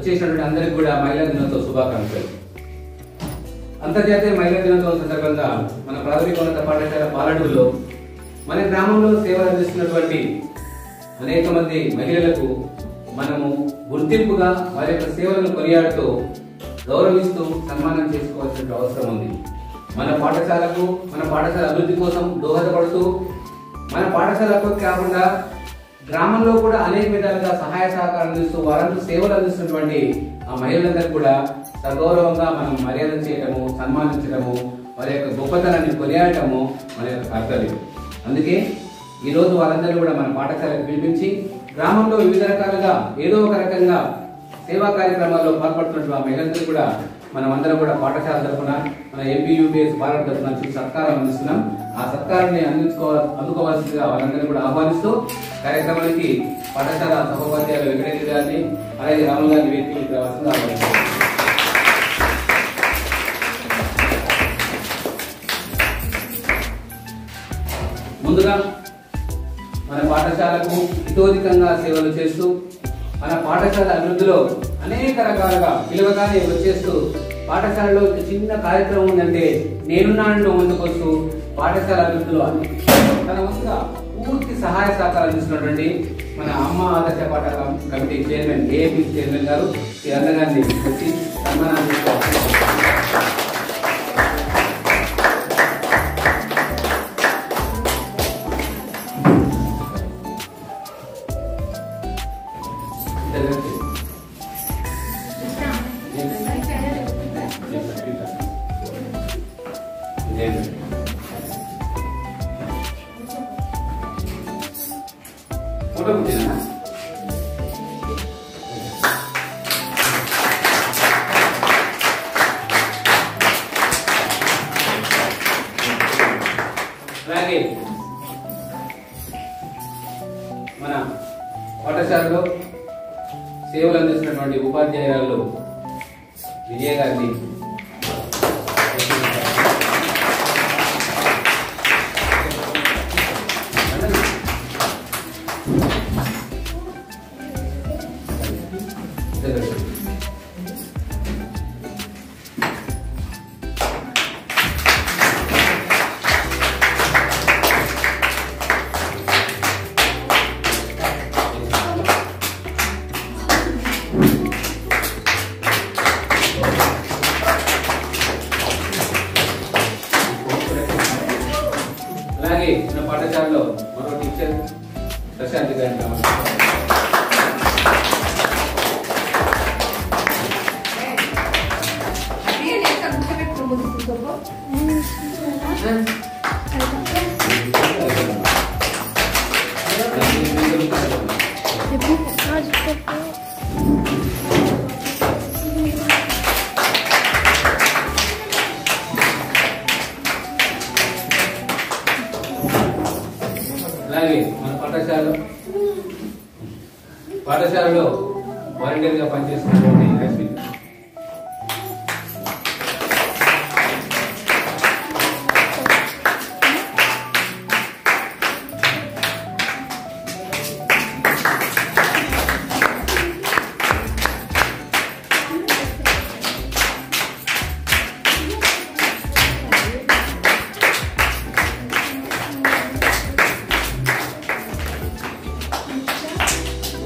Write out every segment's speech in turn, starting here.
వచ్చేసినటువంటి అందరికి కూడా మహిళా దినోత్సవ శుభాకాంక్షలు. అంతర్జాతీయ మహిళా దినోత్సవం సందర్భంగా మన ప్రాథమికోన్నత పాఠశాల పాలడుగులో మన గ్రామంలో సేవలు అందిస్తున్నటువంటి అనేక మంది మహిళలకు మనము గుర్తింపుగా వారి యొక్క సేవలను కొనియాడుతూ గౌరవిస్తూ సన్మానం చేసుకోవాల్సిన అవసరం ఉంది. మన పాఠశాలకు మన పాఠశాల అభివృద్ధి కోసం దోహదపడుతూ మన పాఠశాలకు కాకుండా గ్రామంలో కూడా అనేక విధాలుగా సహాయ సహకారం అందిస్తూ వారందరూ సేవలు అందిస్తున్నటువంటి ఆ మహిళలందరూ కూడా సగౌరవంగా మనం మర్యాద చేయటము, సన్మానించడము, వారి యొక్క గొప్పతనాన్ని కొనియాడటము మన యొక్క కర్తవ్యం. అందుకే ఈరోజు వారందరూ కూడా మన పాఠశాలకు పిలిపించి గ్రామంలో వివిధ రకాలుగా ఏదో ఒక రకంగా సేవా కార్యక్రమాల్లో పాల్పడుతున్నటువంటి ఆ మహిళలందరూ కూడా మనం అందరం కూడా పాఠశాల తరఫున మన ఎంపీయూపీఎస్ భారత తరఫున సత్కారం అందిస్తున్నాం. ఆ సత్కారాన్ని అందుకోవాల్సిందిగా వాళ్ళందరూ కూడా ఆహ్వానిస్తూ కార్యక్రమానికి పాఠశాల సహోపాధ్యాయులు వెంకటేశ్వర గారిని అలాగే రాములు గారిని వేదికకి రావాల్సిందిగా ఆహ్వానిస్తున్నాం. ముందుగా మన పాఠశాలకు హితోధికంగా సేవలు చేస్తూ మన పాఠశాల అభివృద్ధిలో అనేక రకాలుగా పిలువగానే వచ్చేస్తూ పాఠశాలలో చిన్న కార్యక్రమం ఉందంటే నేనున్నాను ముందుకొస్తూ పాఠశాల అభివృద్ధిలో తన వంతుగా పూర్తి సహాయ సహకారం అందిస్తున్నటువంటి మన అమ్మ ఆదర్శ పాఠ కమిటీ చైర్మన్ ఏపీ చైర్మన్ గారు ఈ అందగారిని వచ్చి సన్మానం చేసుకోవాలి. ఫోటో పుట్టినా అలాగే మన పాఠశాలలో సేవలు అందిస్తున్నటువంటి ఉపాధ్యాయురాలు విజయ గారిని అలాగే మన పాఠశాలలో మరో టీచర్ ప్రశాంత్ గారిని అలాగే మన పాఠశాలలో వాలంటీర్ గా పనిచేస్తున్నటువంటి లక్ష్మి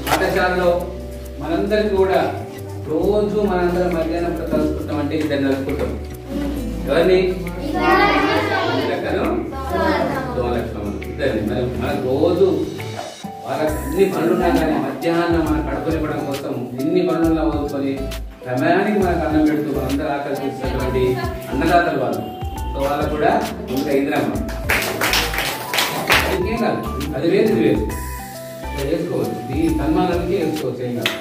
పాఠశాలలో మనందరికి కూడా రోజు మనందరం మధ్యాహ్నం కలుసుకుంటాం అంటే ఇద్దరు కలుసుకుంటాం. ఎవరిని? ఇద్దరిని. మనకు రోజు వాళ్ళకి అన్ని పనులున్నా కానీ మధ్యాహ్నం మన కడుపునివ్వడం కోసం ఎన్ని పనులున్నా వదులుకొని సమయానికి మనకు అన్నం పెడుతూ మనందరూ ఆకర్షిస్తున్నటువంటి అన్నదాతలు వాళ్ళు. సో వాళ్ళకు కూడా ఇంకా ఇంద్రమ్మ ఇంకేం కాదు, అది వేరు ఇది వేరు చేసుకోవచ్చు. ఈ సన్మానానికి వేసుకోవచ్చు, ఏం కాదు.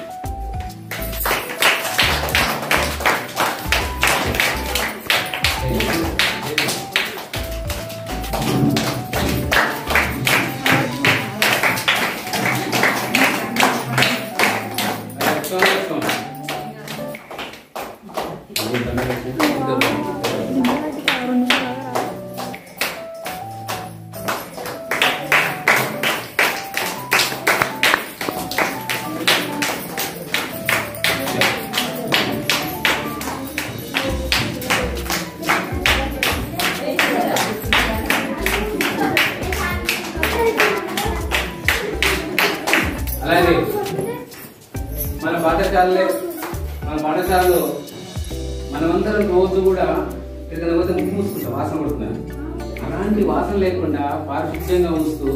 పాఠశాలలో మనమందరం రోజు కూడా ఎక్కడికైనా పోతే ముక్కు మూసుకుంటాం, వాసన పడుతున్నాం. అలాంటి వాసన లేకుండా పారిశుద్ధ్యంగా ఉంచుతూ,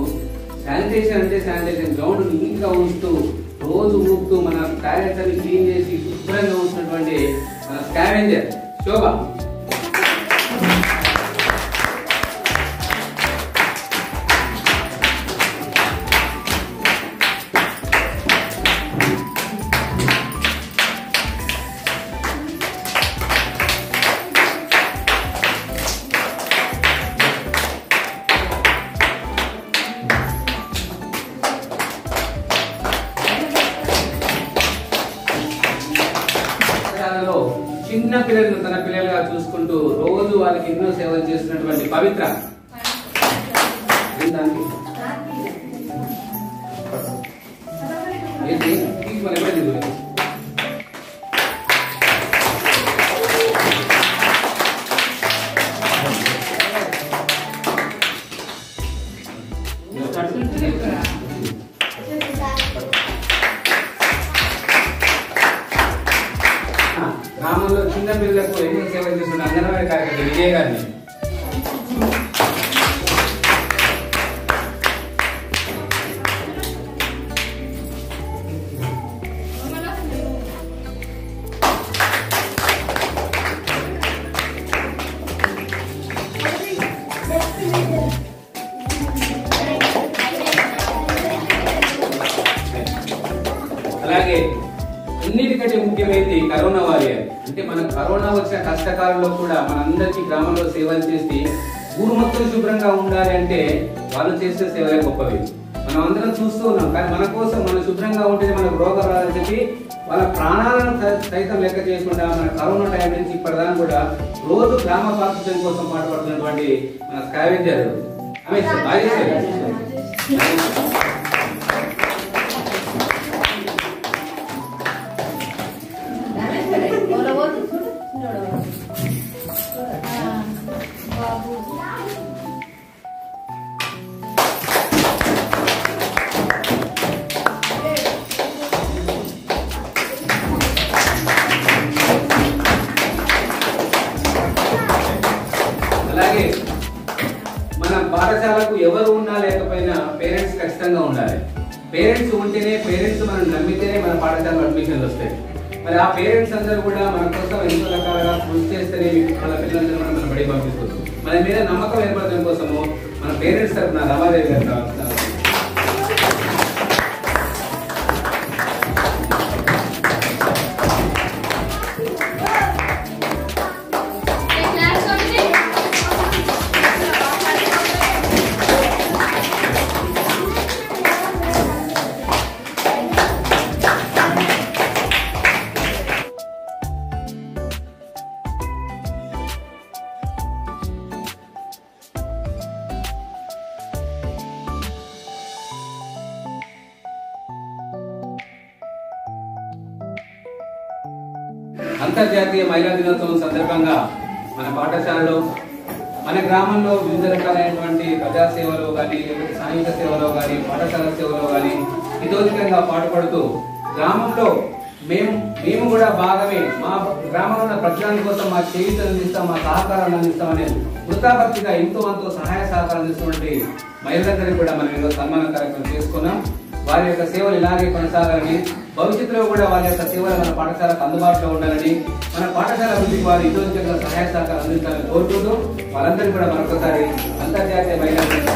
శానిటేషన్ అంటే శానిటేషన్, గ్రౌండ్ నీట్ గా ఉంచుతూ, రోజు ఊపుతూ మన టాయిలెట్స్ అన్ని క్లీన్ చేసి శుభ్రంగా ఉంచినటువంటి మన స్కావెంజర్ శోభ. చిన్న పిల్లలను తన పిల్లలుగా చూసుకుంటూ రోజు వాళ్ళకి ఎన్నో సేవలు చేస్తున్నటువంటి పవిత్ర. గ్రామంలో చిన్న పిల్లలకు ఎన్నో సేవలు చేస్తున్న అంగన్వాడీ కార్యకర్త విజయ్ గారిని. అలాగే అన్నిటికంటే ముఖ్యమైనది కరోనా వారియర్. అంటే మన కరోనా వచ్చిన కష్టకాలంలో కూడా మనందరికీ గ్రామంలో సేవలు చేసి ఊరు మొత్తం శుభ్రంగా ఉండాలి అంటే వాళ్ళు చేసే సేవలే గొప్పవి. మనం అందరం చూస్తూ ఉన్నాం. కానీ మన కోసం మనం శుభ్రంగా ఉంటే మనకు రోగం రాదని చెప్పి వాళ్ళ ప్రాణాలను సైతం లెక్క చేయకుండా మన కరోనా టైం నుంచి ఇప్పటిదాకా కూడా రోజు గ్రామ పారిశుద్ధ్యం కోసం పాటుపడుతున్నటువంటి మన స్కావెంజర్ అలాగే మన పాఠశాలకు ఎవరు ఉన్నా లేకపోయినా పేరెంట్స్ ఖచ్చితంగా ఉండాలి. పేరెంట్స్ ఉంటేనే, పేరెంట్స్ మనం నమ్మితేనే మన పాఠశాలలో అడ్మిషన్లు వస్తాయి. మరి ఆ పేరెంట్స్ అందరూ కూడా మన కోసం ఎంతో రకాలుగా కృషి చేస్తేనే వాళ్ళ పిల్లలందరూ మనం బడి పంపిస్తుంది. మన మీద నమ్మకం ఏర్పడడం కోసము మన పేరెంట్స్ తరఫున రమాదేవి గారు అంతర్జాతీయ మహిళా దినోత్సవం సందర్భంగా మన పాఠశాలలో, మన గ్రామంలో వివిధ రకాలైనటువంటి ప్రజాసేవలో కానీ, సాంఘిక సేవలో కానీ, పాఠశాల సేవలో కానీ ఇతోధికంగా పాటుపడుతూ గ్రామంలో మేము కూడా భాగమే, మా గ్రామంలో ఉన్న ప్రజల కోసం మా చేయూతను అందిస్తాం, మా సహకారాన్ని అందిస్తామనే వృత్తాపత్తిగా ఎంతో సహాయ సహకారం అందిస్తున్నటువంటి మహిళలందరికీ కూడా మనం ఈరోజు సన్మాన కార్యక్రమం చేసుకున్నాం. వారి యొక్క సేవలు ఇలాగే కొనసాగాలని, భవిష్యత్తులో కూడా వారి యొక్క సేవలు మన పాఠశాలకు అందుబాటులో ఉండాలని, మన పాఠశాల అభివృద్ధికి వారు ఇతోధికంగా సహాయ సహకారం అందించాలని కోరుకుంటూ వాళ్ళందరికీ కూడా మరొకసారి అంతర్జాతీయ మహిళా